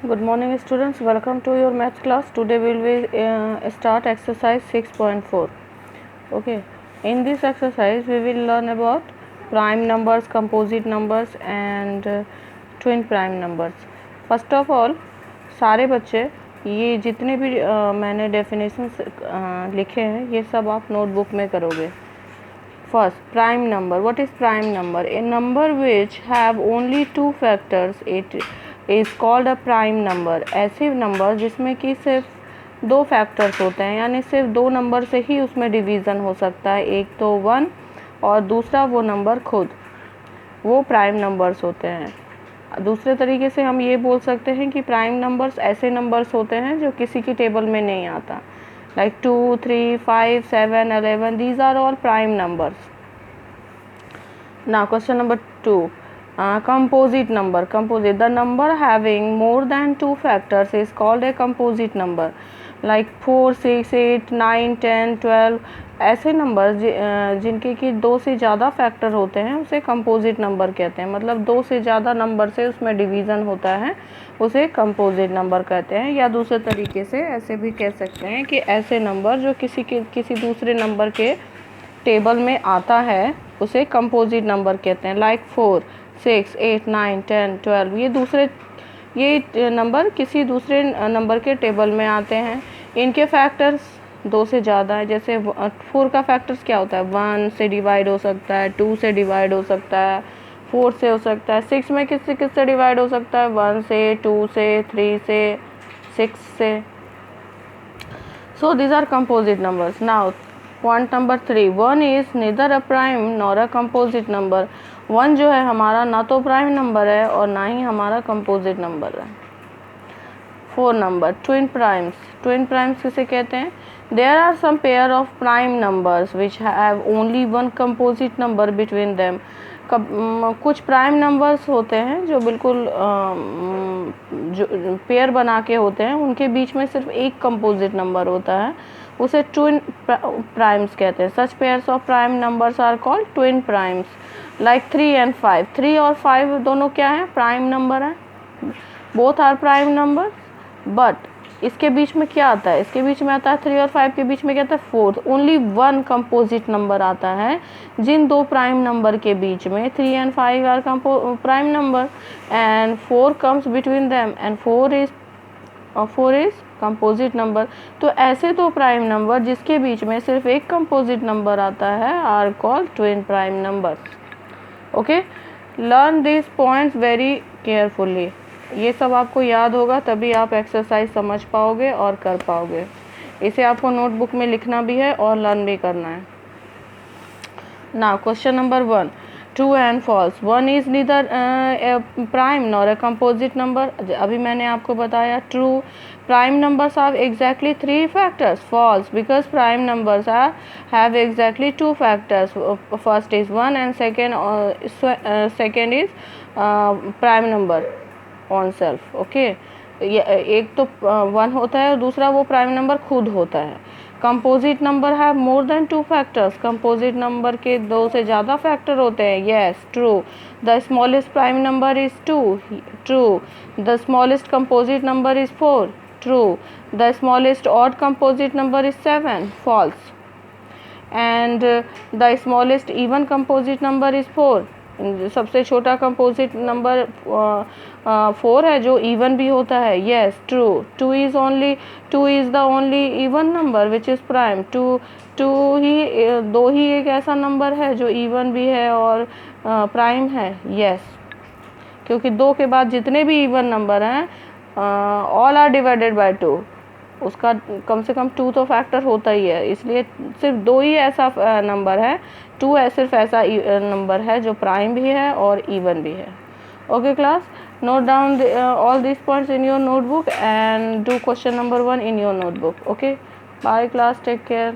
Good morning students, welcome to your math class. Today we will start exercise 6.4. Okay, in this exercise we will learn about prime numbers, composite numbers and twin prime numbers. First of all, सारे बच्चे ये जितने भी मैंने definitions लिखे हैं ये सब आप नोटबुक में करोगे. First, prime number. What is prime number? A number which have only two factors, it is called a prime number. ऐसे नंबर जिसमें कि सिर्फ दो फैक्टर्स होते हैं, यानी सिर्फ दो नंबर से ही उसमें डिवीज़न हो सकता है, एक तो 1 और दूसरा वो नंबर खुद, वो प्राइम नंबर्स होते हैं. दूसरे तरीके से हम ये बोल सकते हैं कि प्राइम नंबर्स ऐसे नंबर्स होते हैं जो किसी की टेबल में नहीं आता. Like 2, 3, 5, 7, 11, these are all prime numbers. Now question number 2, composite number. Composite, the number having more than two factors is called a composite number. Like 4, 6, 8, 9, 10, 12, ऐसे नंबर जिनके कि दो से ज़्यादा फैक्टर होते हैं उसे कंपोजिट नंबर कहते हैं. मतलब दो से ज़्यादा नंबर से उसमें डिवीज़न होता है, उसे कंपोजिट नंबर कहते हैं. या दूसरे तरीके से ऐसे भी कह सकते हैं कि ऐसे नंबर जो किसी दूसरे नंबर के टेबल में आता है उसे कंपोजिट नंबर कहते हैं. लाइक 4, 6, 8, 9, 10, 12, ये नंबर किसी दूसरे नंबर के टेबल में आते हैं. इनके फैक्टर्स दो से ज़्यादा है. जैसे 4 का फैक्टर्स क्या होता है, 1 से डिवाइड हो सकता है, 2 से डिवाइड हो सकता है, 4 से हो सकता है. 6 में किससे डिवाइड हो सकता है, 1 से, 2 से, 3 से, 6 से. So these are composite numbers. Now point number 3, 1 is neither a prime nor a composite number. 1 जो है हमारा ना तो प्राइम नंबर है और ना ही हमारा कंपोजिट नंबर है. 4 number, twin primes. Twin primes किसे कहते हैं? There are some pair of prime numbers which have only one composite number between them. कुछ प्राइम नंबर्स होते हैं जो बिल्कुल जो पेयर बना के होते हैं, उनके बीच में सिर्फ एक कंपोजिट नंबर होता है, उसे ट्विन प्राइम्स कहते हैं. Such pairs of prime numbers are called twin primes. Like 3 and 5. 3 और 5 दोनों क्या हैं, प्राइम नंबर हैं. Both are prime number. But इसके बीच में क्या आता है, इसके बीच में आता है 3 और 5 के बीच में क्या आता है, 4. ओनली 1 कंपोजिट नंबर आता है जिन दो प्राइम नंबर के बीच में. 3 and 5 are prime number and 4 comes between them and 4 is composite number. तो ऐसे दो प्राइम नंबर जिसके बीच में सिर्फ एक कंपोजिट नंबर आता है are called twin prime number. Okay, learn this points very carefully. ये सब आपको याद होगा तभी आप एक्सरसाइज समझ पाओगे और कर पाओगे. इसे आपको नोटबुक में लिखना भी है और लर्न भी करना है. Now question number 1, true and false. 1 is neither prime nor a composite number. अभी मैंने आपको बताया true, prime numbers have exactly 3 factors. False, because prime numbers have exactly 2 factors. First is 1 and second is prime number on self. Okay, एक तो 1 होता है और दूसरा वो प्राइम नंबर खुद होता है. Composite number have more than 2 factors. Composite number के दो से ज़्यादा फैक्टर होते हैं. Yes, true. The smallest prime number is 2. True. The smallest composite number is 4. True. The smallest odd composite number is 7. False. And the smallest even composite number is 4. सबसे छोटा composite number 4 है जो even भी होता है. Yes, true. 2 is the only even number which is prime. दो ही एक ऐसा नंबर है जो इवन भी है और प्राइम है. यस, क्योंकि 2 के बाद जितने भी इवन नंबर हैं ऑल आर डिवाइडेड बाय 2. उसका कम से कम 2 तो फैक्टर होता ही है, इसलिए सिर्फ 2 ही ऐसा नंबर है. 2 है सिर्फ ऐसा नंबर है जो प्राइम भी है और इवन भी है. Okay class, note down all these points in your notebook and do question number 1 in your notebook. Okay, bye class, take care.